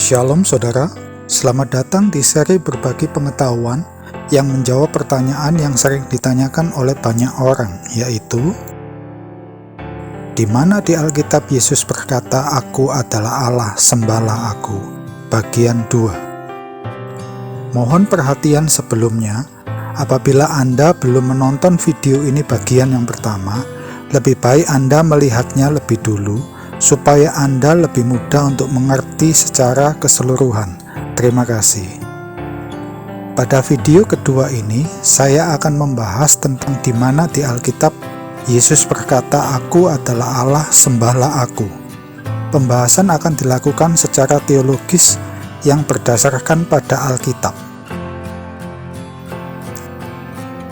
Shalom saudara, selamat datang di seri berbagi pengetahuan yang menjawab pertanyaan yang sering ditanyakan oleh banyak orang, yaitu di mana di Alkitab Yesus berkata, "Aku adalah Allah, sembahlah aku." Bagian 2. Mohon perhatian sebelumnya, apabila Anda belum menonton video ini bagian yang pertama, lebih baik Anda melihatnya lebih dulu supaya Anda lebih mudah untuk mengerti secara keseluruhan. Terima kasih. Pada video kedua ini, saya akan membahas tentang di mana di Alkitab Yesus berkata, "Aku adalah Allah, sembahlah aku." Pembahasan akan dilakukan secara teologis yang berdasarkan pada Alkitab.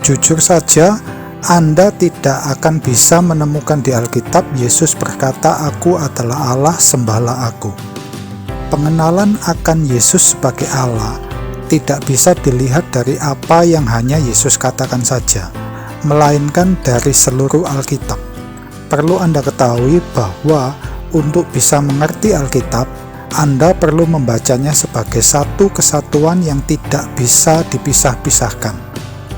Jujur saja, Anda tidak akan bisa menemukan di Alkitab Yesus berkata, "Aku adalah Allah, sembahlah aku." Pengenalan akan Yesus sebagai Allah tidak bisa dilihat dari apa yang hanya Yesus katakan saja, melainkan dari seluruh Alkitab. Perlu Anda ketahui bahwa untuk bisa mengerti Alkitab, Anda perlu membacanya sebagai satu kesatuan yang tidak bisa dipisah-pisahkan.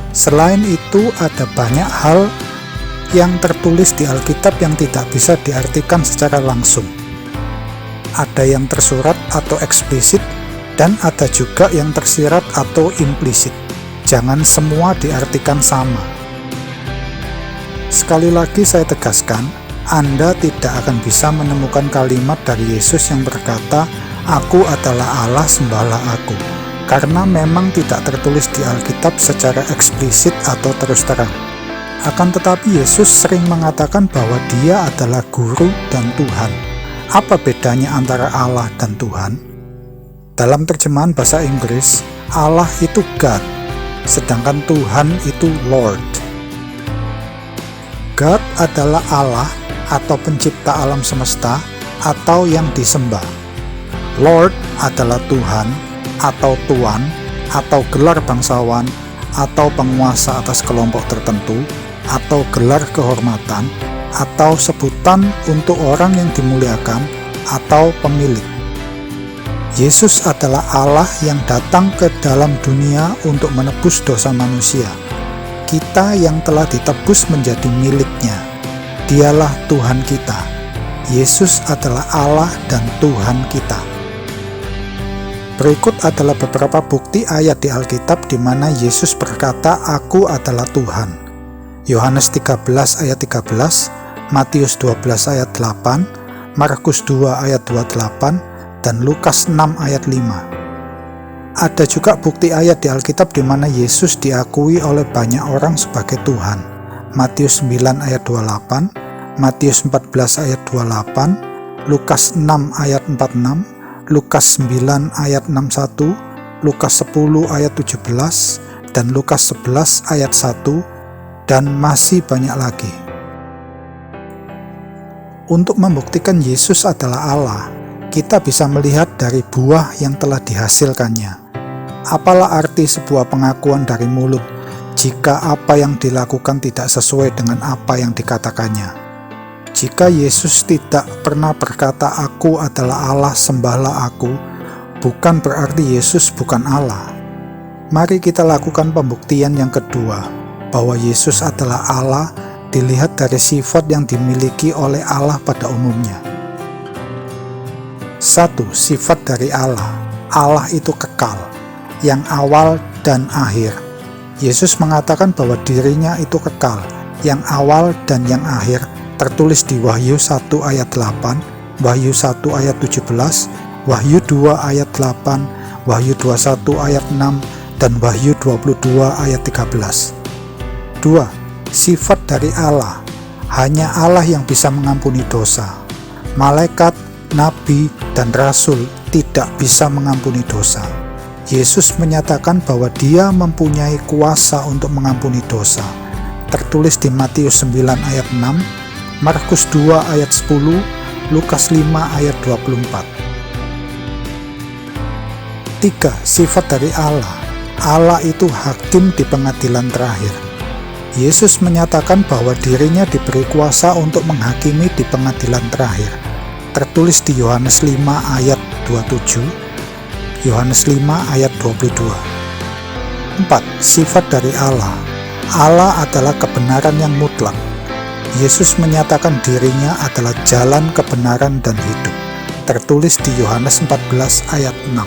Selain itu, ada banyak hal yang tertulis di Alkitab yang tidak bisa diartikan secara langsung. Ada yang tersurat atau eksplisit, dan ada juga yang tersirat atau implisit. Jangan semua diartikan sama. Sekali lagi saya tegaskan, Anda tidak akan bisa menemukan kalimat dari Yesus yang berkata, "Aku adalah Allah, sembahlah aku." Karena memang tidak tertulis di Alkitab secara eksplisit atau terus terang. Akan tetapi Yesus sering mengatakan bahwa Dia adalah Guru dan Tuhan. Apa bedanya antara Allah dan Tuhan? Dalam terjemahan bahasa Inggris, Allah itu God, sedangkan Tuhan itu Lord. God adalah Allah atau pencipta alam semesta atau yang disembah. Lord adalah Tuhan atau tuan, atau gelar bangsawan, atau penguasa atas kelompok tertentu, atau gelar kehormatan, atau sebutan untuk orang yang dimuliakan, atau pemilik. Yesus adalah Allah yang datang ke dalam dunia untuk menebus dosa manusia. Kita yang telah ditebus menjadi miliknya. Dialah Tuhan kita. Yesus adalah Allah dan Tuhan kita. Berikut adalah beberapa bukti ayat di Alkitab di mana Yesus berkata, "Aku adalah Tuhan." Yohanes 13 ayat 13, Matius 12 ayat 8, Markus 2 ayat 28, dan Lukas 6 ayat 5. Ada juga bukti ayat di Alkitab di mana Yesus diakui oleh banyak orang sebagai Tuhan. Matius 9 ayat 28, Matius 14 ayat 28, Lukas 6 ayat 46, Lukas 9 ayat 61, Lukas 10 ayat 17, dan Lukas 11 ayat 1, dan masih banyak lagi. Untuk membuktikan Yesus adalah Allah, kita bisa melihat dari buah yang telah dihasilkannya. Apalah arti sebuah pengakuan dari mulut jika apa yang dilakukan tidak sesuai dengan apa yang dikatakannya? Jika Yesus tidak pernah berkata, "Aku adalah Allah, sembahlah aku," bukan berarti Yesus bukan Allah. Mari kita lakukan pembuktian yang kedua, bahwa Yesus adalah Allah dilihat dari sifat yang dimiliki oleh Allah pada umumnya. 1. Sifat dari Allah. Allah itu kekal, yang awal dan akhir. Yesus mengatakan bahwa dirinya itu kekal, yang awal dan yang akhir, tertulis di Wahyu 1 ayat 8, Wahyu 1 ayat 17, Wahyu 2 ayat 8, Wahyu 21 ayat 6, dan Wahyu 22 ayat 13. 2. Sifat dari Allah. Hanya Allah yang bisa mengampuni dosa. Malaikat, nabi, dan rasul tidak bisa mengampuni dosa. Yesus menyatakan bahwa Dia mempunyai kuasa untuk mengampuni dosa. Tertulis di Matius 9 ayat 6, Markus 2 ayat 10, Lukas 5 ayat 24. 3. Sifat dari Allah. Allah itu hakim di pengadilan terakhir. Yesus menyatakan bahwa dirinya diberi kuasa untuk menghakimi di pengadilan terakhir. Tertulis di Yohanes 5 ayat 27, Yohanes 5 ayat 22. 4. Sifat dari Allah. Allah adalah kebenaran yang mutlak. Yesus menyatakan dirinya adalah jalan, kebenaran, dan hidup. Tertulis di Yohanes 14 ayat 6.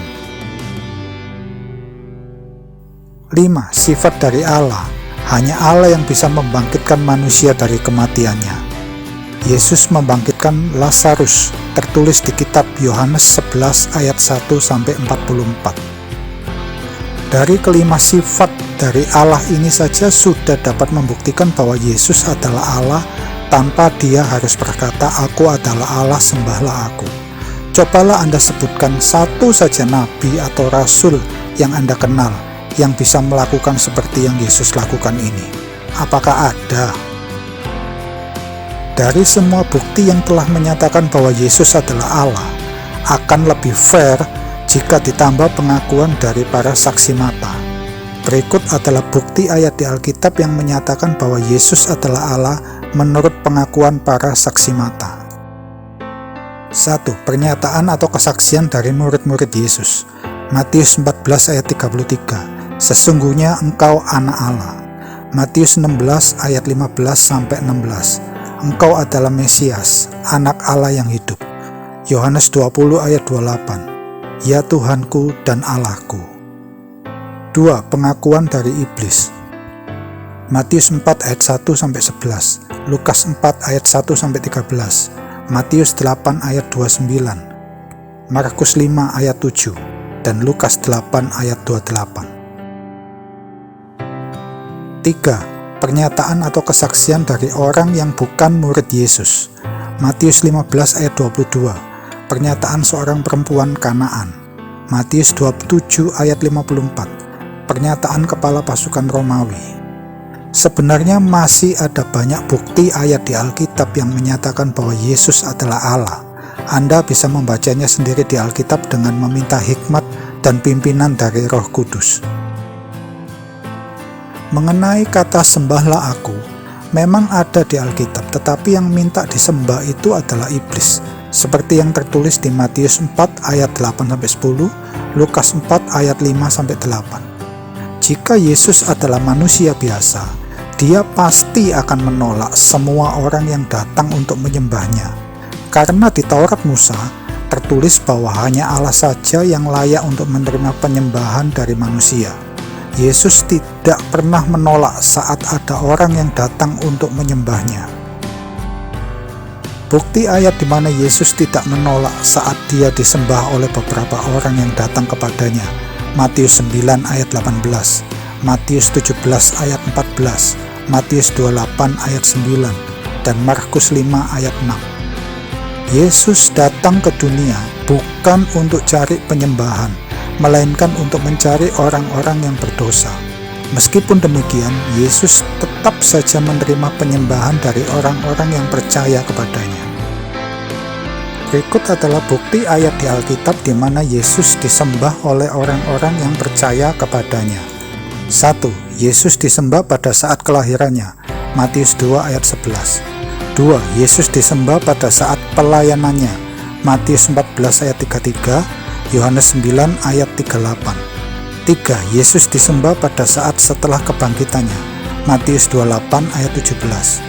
5. Sifat dari Allah. Hanya Allah yang bisa membangkitkan manusia dari kematiannya. Yesus membangkitkan Lazarus, tertulis di kitab Yohanes 11 ayat 1-44. Dari kelima sifat dari Allah ini saja sudah dapat membuktikan bahwa Yesus adalah Allah tanpa dia harus berkata, "Aku adalah Allah, sembahlah aku." Cobalah Anda sebutkan satu saja nabi atau rasul yang Anda kenal yang bisa melakukan seperti yang Yesus lakukan ini. Apakah ada? Dari semua bukti yang telah menyatakan bahwa Yesus adalah Allah, akan lebih fair jika ditambah pengakuan dari para saksi mata. Berikut adalah bukti ayat di Alkitab yang menyatakan bahwa Yesus adalah Allah menurut pengakuan para saksi mata. 1. Pernyataan atau kesaksian dari murid-murid Yesus. Matius 14 ayat 33. Sesungguhnya engkau anak Allah. Matius 16 ayat 15-16. Engkau adalah Mesias, anak Allah yang hidup. Yohanes 20 ayat 28. Ya Tuhanku dan Allahku. 2. Pengakuan dari iblis. Matius 4 ayat 1-11, Lukas 4 ayat 1-13, Matius 8 ayat 29, Markus 5 ayat 7, dan Lukas 8 ayat 28. 3. Pernyataan atau kesaksian dari orang yang bukan murid Yesus. Matius 15 ayat 22. Pernyataan seorang perempuan Kanaan. Matius 27 ayat 54. Pernyataan kepala pasukan Romawi. Sebenarnya masih ada banyak bukti ayat di Alkitab yang menyatakan bahwa Yesus adalah Allah. Anda bisa membacanya sendiri di Alkitab dengan meminta hikmat dan pimpinan dari Roh Kudus. Mengenai kata sembahlah aku, memang ada di Alkitab, tetapi yang minta disembah itu adalah iblis, seperti yang tertulis di Matius 4 ayat 8-10, Lukas 4 ayat 5-8. Jika Yesus adalah manusia biasa, dia pasti akan menolak semua orang yang datang untuk menyembahnya. Karena di Taurat Musa tertulis bahwa hanya Allah saja yang layak untuk menerima penyembahan dari manusia. Yesus tidak pernah menolak saat ada orang yang datang untuk menyembahnya. Bukti ayat di mana Yesus tidak menolak saat dia disembah oleh beberapa orang yang datang kepadanya. Matius 9 ayat 18, Matius 17 ayat 14, Matius 28 ayat 9, dan Markus 5 ayat 6. Yesus datang ke dunia bukan untuk cari penyembahan, melainkan untuk mencari orang-orang yang berdosa. Meskipun demikian, Yesus tetap saja menerima penyembahan dari orang-orang yang percaya kepadanya. Berikut adalah bukti ayat di Alkitab di mana Yesus disembah oleh orang-orang yang percaya kepadanya. 1. Yesus disembah pada saat kelahirannya. Matius 2 ayat 11. 2. Yesus disembah pada saat pelayanannya. Matius 14 ayat 33, Yohanes 9 ayat 38. 3. Yesus disembah pada saat setelah kebangkitannya. Matius 28 ayat 17.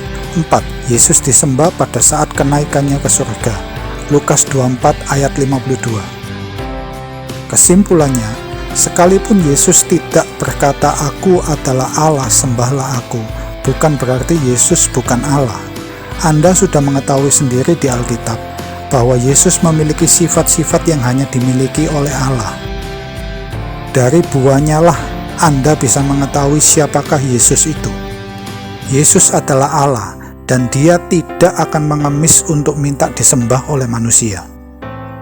4. Yesus disembah pada saat kenaikannya ke surga. Lukas 24 ayat 52. Kesimpulannya, sekalipun Yesus tidak berkata "Aku adalah Allah, sembahlah aku", bukan berarti Yesus bukan Allah. Anda sudah mengetahui sendiri di Alkitab bahwa Yesus memiliki sifat-sifat yang hanya dimiliki oleh Allah. Dari buahnya lah Anda bisa mengetahui siapakah Yesus itu. Yesus adalah Allah, dan dia tidak akan mengemis untuk minta disembah oleh manusia.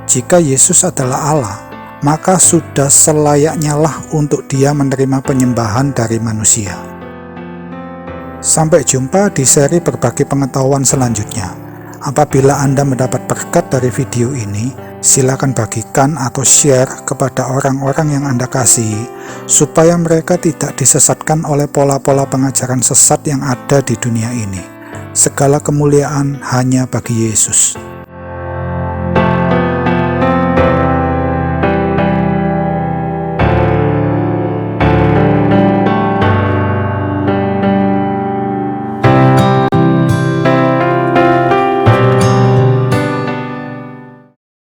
Jika Yesus adalah Allah, maka sudah selayaknya lah untuk dia menerima penyembahan dari manusia. Sampai jumpa di seri berbagi pengetahuan selanjutnya. Apabila Anda mendapat berkat dari video ini, silakan bagikan atau share kepada orang-orang yang Anda kasihi, supaya mereka tidak disesatkan oleh pola-pola pengajaran sesat yang ada di dunia ini. Segala kemuliaan hanya bagi Yesus.